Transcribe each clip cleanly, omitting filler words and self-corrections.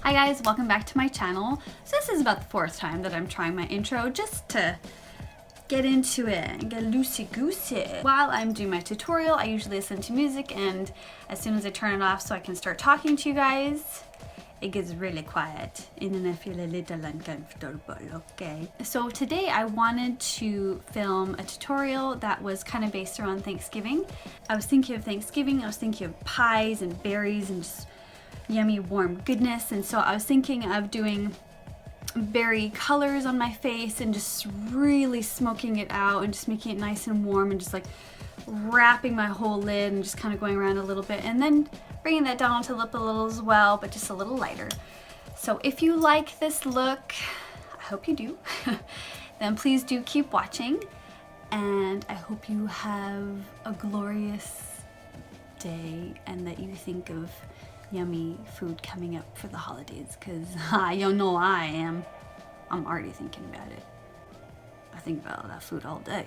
Hi guys, welcome back to my channel. So this is about the fourth time that I'm trying my intro just to get into it and get loosey-goosey. While I'm doing my tutorial, I usually listen to music, and as soon as I turn it off so I can start talking to you guys, it gets really quiet and then I feel a little uncomfortable, okay? So today I wanted to film a tutorial that was kind of based around Thanksgiving. I was thinking of Thanksgiving, I was thinking of pies and berries and just yummy warm goodness, and so I was thinking of doing berry colors on my face and just really smoking it out and just making it nice and warm and just like wrapping my whole lid and just kind of going around a little bit and then bringing that down to the lip a little as well, but just a little lighter. So if you like this look, I hope you do, then please do keep watching, and I hope you have a glorious day and that you think of yummy food coming up for the holidays, because you know I am. I'm already thinking about it. I think about that food all day.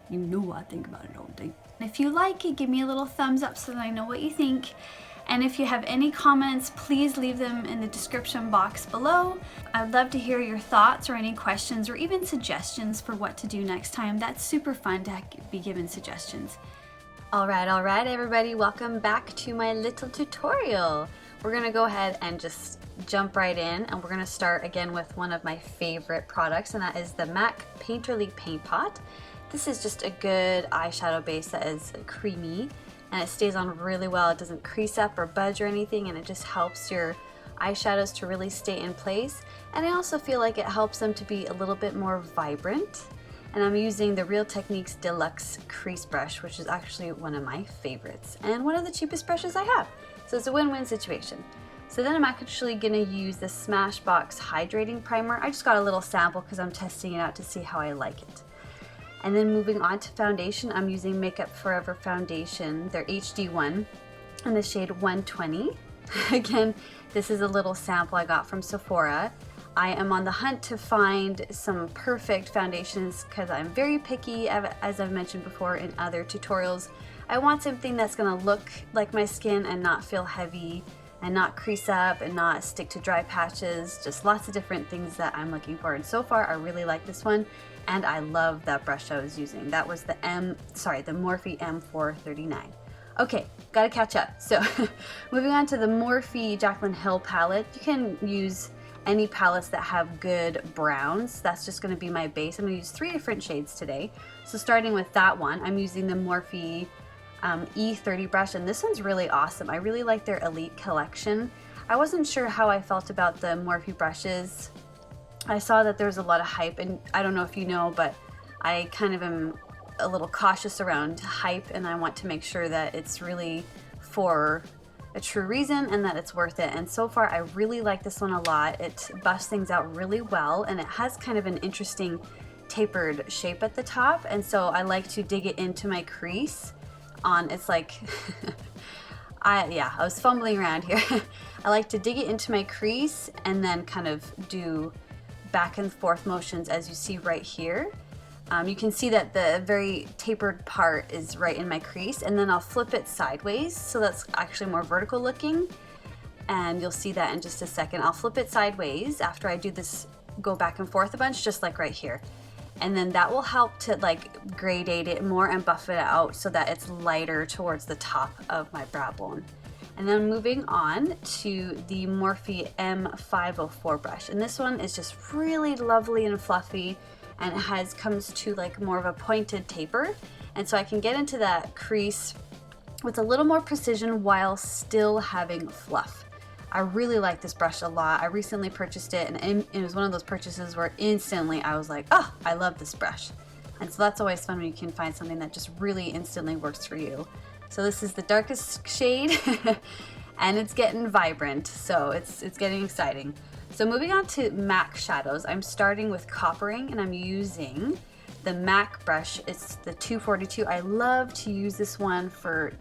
You know I think about it all day. If you like it, give me a little thumbs up so that I know what you think. And if you have any comments, please leave them in the description box below. I'd love to hear your thoughts or any questions or even suggestions for what to do next time. That's super fun to be given suggestions. All right, everybody, welcome back to my little tutorial. We're gonna go ahead and just jump right in, and we're gonna start again with one of my favorite products, and that is the MAC Painterly Paint Pot. This is just a good eyeshadow base that is creamy, and it stays on really well. It doesn't crease up or budge or anything, and it just helps your eyeshadows to really stay in place. And I also feel like it helps them to be a little bit more vibrant. And I'm using the Real Techniques Deluxe Crease Brush, which is actually one of my favorites and one of the cheapest brushes I have. So it's a win-win situation. So then I'm actually gonna use the Smashbox Hydrating Primer. I just got a little sample because I'm testing it out to see how I like it. And then moving on to foundation, I'm using Makeup Forever Foundation, their HD one, in the shade 120. Again, this is a little sample I got from Sephora. I am on the hunt to find some perfect foundations because I'm very picky, as I've mentioned before in other tutorials. I want something that's going to look like my skin and not feel heavy and not crease up and not stick to dry patches, just lots of different things that I'm looking for. And so far I really like this one, and I love that brush I was using. That was the Morphe M439. Okay, gotta catch up. So moving on to the Morphe Jaclyn Hill palette. You can use any palettes that have good browns. That's just going to be my base. I'm going to use 3 different shades today. So starting with that one, I'm using the Morphe E30 brush, and this one's really awesome. I really like their Elite collection. I wasn't sure how I felt about the Morphe brushes. I saw that there's a lot of hype, and I don't know if you know, but I kind of am a little cautious around hype, and I want to make sure that it's really for a true reason and that it's worth it. And so far I really like this one a lot. It buffs things out really well, and it has kind of an interesting tapered shape at the top, and so I like to dig it into my crease on, it's like I was fumbling around here. I like to dig it into my crease and then kind of do back and forth motions, as you see right here. You can see that the very tapered part is right in my crease, and then I'll flip it sideways so that's actually more vertical looking, and you'll see that in just a second. I'll flip it sideways after I do this, go back and forth a bunch, just like right here, and then that will help to like gradate it more and buff it out so that it's lighter towards the top of my brow bone. And then moving on to the Morphe M504 brush, and this one is just really lovely and fluffy, and it comes to like more of a pointed taper, and so I can get into that crease with a little more precision while still having fluff. I really like this brush a lot. I recently purchased it, and it was one of those purchases where instantly I was like, oh, I love this brush. And so that's always fun when you can find something that just really instantly works for you. So this is the darkest shade and it's getting vibrant, so it's getting exciting. So moving on to MAC shadows, I'm starting with coppering, and I'm using the MAC brush. It's the 242. I love to use this one for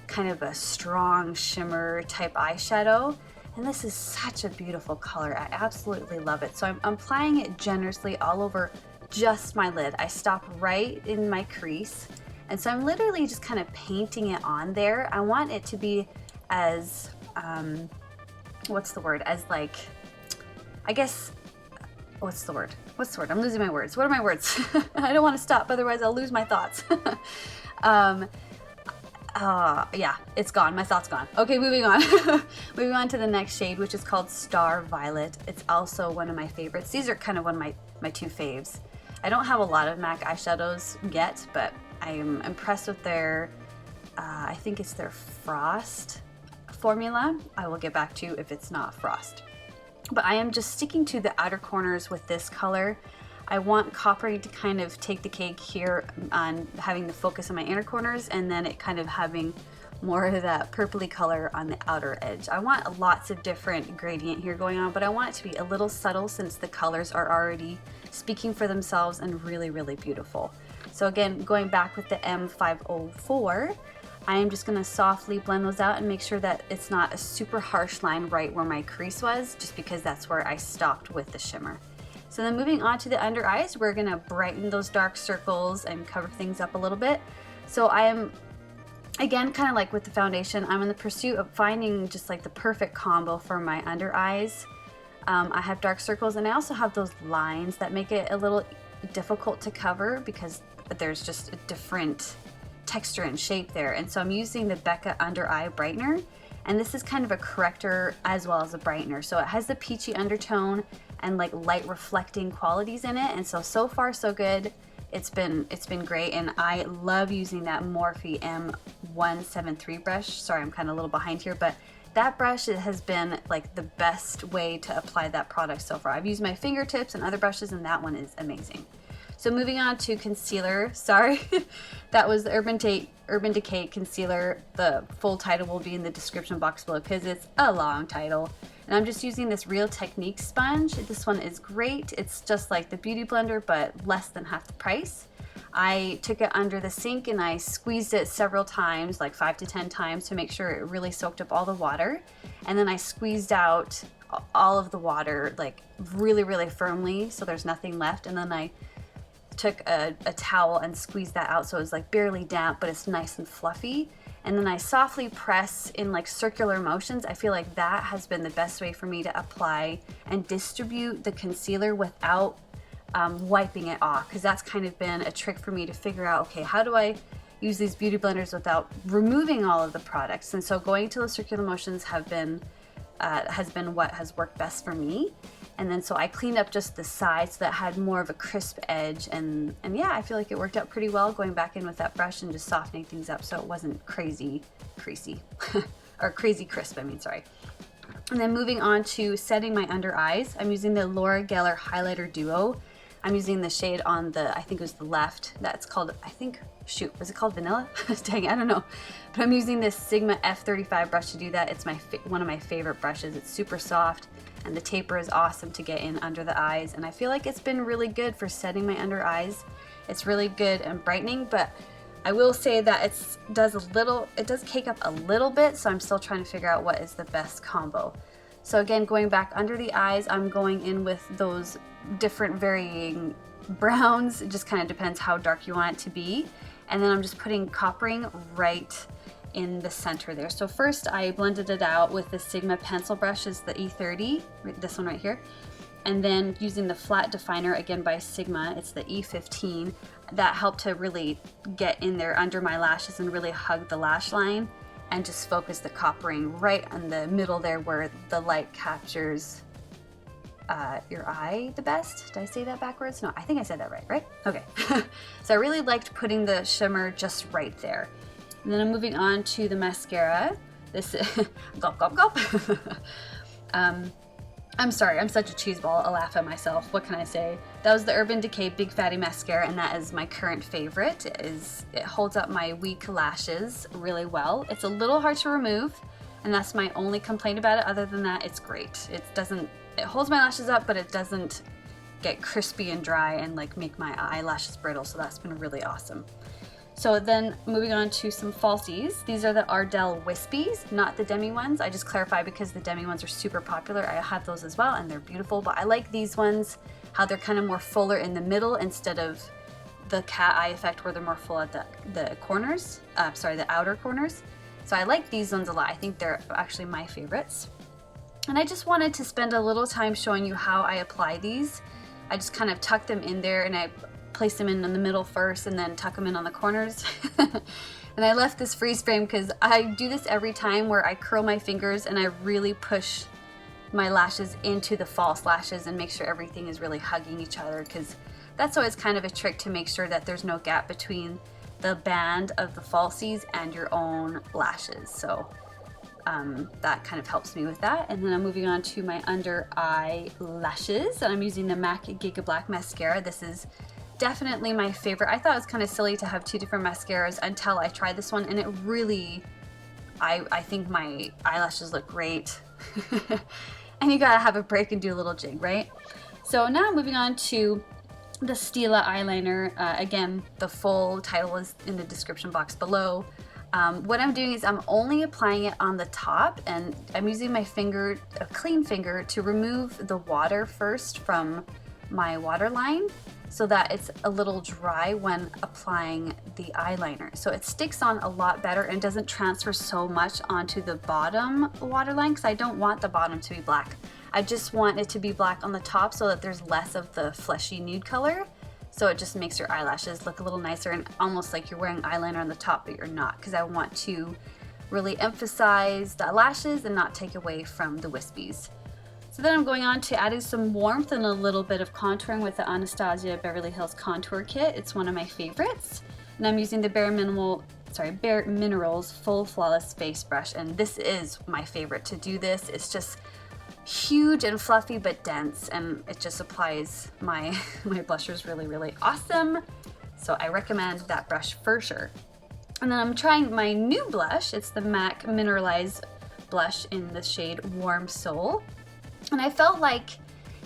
kind of a strong shimmer type eyeshadow, and this is such a beautiful color. I absolutely love it. So I'm applying it generously all over just my lid. I stop right in my crease, and so I'm literally just kind of painting it on there. I want it to be as what's the word, as like, I guess, what's the word? What's the word? I'm losing my words. What are my words? I don't want to stop, otherwise I'll lose my thoughts. Yeah, it's gone. My thought's gone. Okay, moving on. Moving on to the next shade, which is called Star Violet. It's also one of my favorites. These are kind of one of my two faves. I don't have a lot of MAC eyeshadows yet, but I am impressed with their, I think it's their Frost formula. I will get back to you if it's not Frost. But I am just sticking to the outer corners with this color. I want Coppery to kind of take the cake here on having the focus on my inner corners, and then it kind of having more of that purpley color on the outer edge. I want lots of different gradient here going on, but I want it to be a little subtle since the colors are already speaking for themselves and really, really beautiful. So again, going back with the M504, I am just gonna softly blend those out and make sure that it's not a super harsh line right where my crease was, just because that's where I stopped with the shimmer. So then moving on to the under eyes, we're gonna brighten those dark circles and cover things up a little bit. So I am, again, kind of like with the foundation, I'm in the pursuit of finding just like the perfect combo for my under eyes. I have dark circles, and I also have those lines that make it a little difficult to cover because there's just a different texture and shape there. And so I'm using the Becca Under Eye Brightener, and this is kind of a corrector as well as a brightener. So it has the peachy undertone and like light reflecting qualities in it, and so far so good. It's been great, and I love using that Morphe M173 brush. Sorry, I'm kind of a little behind here, but that brush, it has been like the best way to apply that product so far. I've used my fingertips and other brushes, and that one is amazing. So moving on to concealer, sorry, that was the Urban Decay concealer. The full title will be in the description box below because it's a long title. And I'm just using this Real Technique sponge. This one is great. It's just like the Beauty Blender, but less than half the price. I took it under the sink and I squeezed it several times, like 5 to 10 times, to make sure it really soaked up all the water. And then I squeezed out all of the water, like really, really firmly, so there's nothing left. And then I took a towel and squeezed that out so it was like barely damp, but it's nice and fluffy. And then I softly press in like circular motions. I feel like that has been the best way for me to apply and distribute the concealer without wiping it off, because that's kind of been a trick for me to figure out, okay, how do I use these beauty blenders without removing all of the products? And so going to the circular motions has been what has worked best for me. And then so I cleaned up just the sides so that had more of a crisp edge, and yeah, I feel like it worked out pretty well going back in with that brush and just softening things up so it wasn't crazy creasy or crazy crisp, I mean, sorry. And then moving on to setting my under eyes, I'm using the Laura Geller Highlighter Duo. I'm using the shade on the, I think it was the left, that's called, I think, shoot, was it called Vanilla? Dang, I don't know. But I'm using this Sigma F35 brush to do that. It's one of my favorite brushes. It's super soft, and the taper is awesome to get in under the eyes. And I feel like it's been really good for setting my under eyes. It's really good and brightening, but I will say that it does cake up a little bit, so I'm still trying to figure out what is the best combo. So again, going back under the eyes, I'm going in with those different varying browns. It just kind of depends how dark you want it to be. And then I'm just putting coppering right in the center there. So first I blended it out with the Sigma pencil brush, is the E30, this one right here. And then using the flat definer, again by Sigma, it's the E15. That helped to really get in there under my lashes and really hug the lash line and just focus the coppering right in the middle there where the light captures your eye the best. Did I say that backwards? No, I think I said that right? Okay. So I really liked putting the shimmer just right there. And then I'm moving on to the mascara. This gulp, gulp, gulp. I'm sorry, I'm such a cheeseball. I'll laugh at myself. What can I say? That was the Urban Decay Big Fatty Mascara, and that is my current favorite. It holds up my weak lashes really well. It's a little hard to remove, and that's my only complaint about it. Other than that, it's great. It holds my lashes up, but it doesn't get crispy and dry and like make my eyelashes brittle, so that's been really awesome. So then moving on to some falsies. These are the Ardell Wispies, not the demi ones. I just clarify because the demi ones are super popular. I have those as well and they're beautiful, but I like these ones, how they're kind of more fuller in the middle instead of the cat eye effect where they're more full at the corners, the outer corners. So I like these ones a lot. I think they're actually my favorites. And I just wanted to spend a little time showing you how I apply these. I just kind of tuck them in there and I place them in the middle first and then tuck them in on the corners. And I left this freeze frame because I do this every time where I curl my fingers and I really push my lashes into the false lashes and make sure everything is really hugging each other, because that's always kind of a trick to make sure that there's no gap between the band of the falsies and your own lashes. So that kind of helps me with that. And then I'm moving on to my under eye lashes, and I'm using the MAC Giga Black mascara. This is definitely my favorite. I thought it was kind of silly to have two different mascaras until I tried this one, and it really, I think my eyelashes look great. And you gotta have a break and do a little jig, right? So now I'm moving on to the Stila eyeliner. Again, the full title is in the description box below. What I'm doing is I'm only applying it on the top, and I'm using my finger, a clean finger, to remove the water first from my waterline so that it's a little dry when applying the eyeliner. So it sticks on a lot better and doesn't transfer so much onto the bottom waterline, because I don't want the bottom to be black. I just want it to be black on the top so that there's less of the fleshy nude color. So it just makes your eyelashes look a little nicer and almost like you're wearing eyeliner on the top, but you're not, because I want to really emphasize the lashes and not take away from the wispies. So then I'm going on to adding some warmth and a little bit of contouring with the Anastasia Beverly Hills Contour Kit. It's one of my favorites. And I'm using the Bare Minerals Full Flawless Face Brush, and this is my favorite to do this. It's just huge and fluffy but dense, and it just applies my blushers really, really awesome. So I recommend that brush for sure. And then I'm trying my new blush. It's the MAC Mineralize blush in the shade Warm Soul. And I felt like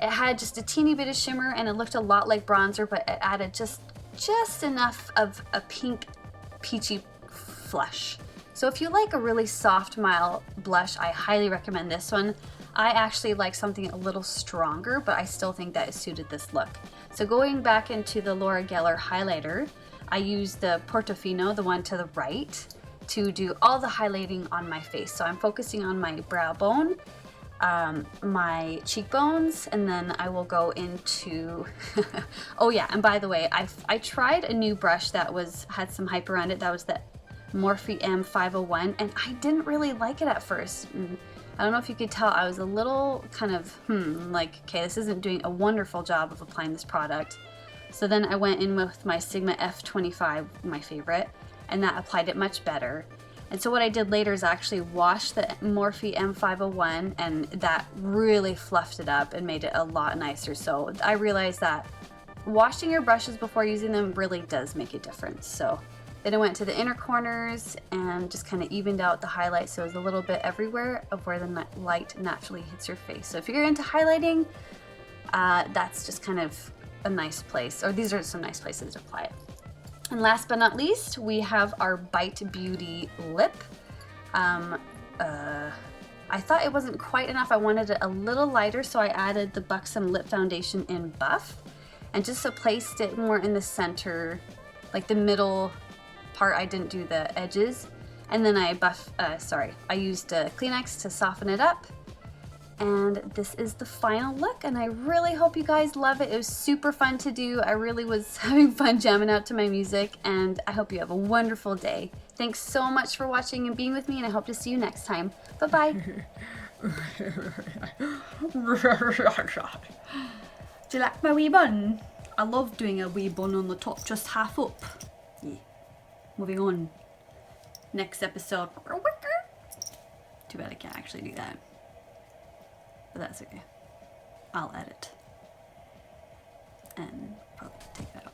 it had just a teeny bit of shimmer and it looked a lot like bronzer, but it added just enough of a pink peachy flush. So if you like a really soft, mild blush, I highly recommend this one. I actually like something a little stronger, but I still think that it suited this look. So going back into the Laura Geller highlighter, I used the Portofino, the one to the right, to do all the highlighting on my face. So I'm focusing on my brow bone, my cheekbones, and then I will go into oh yeah, and by the way, I tried a new brush that had some hype around it. That was the Morphe M501, and I didn't really like it at first. I don't know if you could tell, I was a little kind of like, okay, this isn't doing a wonderful job of applying this product. So then I went in with my Sigma F25, my favorite, and that applied it much better. And so what I did later is actually wash the Morphe M501, and that really fluffed it up and made it a lot nicer. So I realized that washing your brushes before using them really does make a difference. So then I went to the inner corners and just kind of evened out the highlight so it was a little bit everywhere of where the light naturally hits your face. So if you're into highlighting, that's just kind of a nice place, or these are some nice places to apply it. And last but not least, we have our Bite Beauty lip. I thought it wasn't quite enough. I wanted it a little lighter, so I added the Buxom Lip Foundation in Buff and just placed it more in the center, like the middle part. I didn't do the edges. And then I used a Kleenex to soften it up. And this is the final look, and I really hope you guys love it. It was super fun to do. I really was having fun jamming out to my music, and I hope you have a wonderful day. Thanks so much for watching and being with me, and I hope to see you next time. Bye-bye. Do you like my wee bun? I love doing a wee bun on the top, just half up. Yeah. Moving on. Next episode. Too bad I can't actually do that. But that's okay. I'll edit and probably take that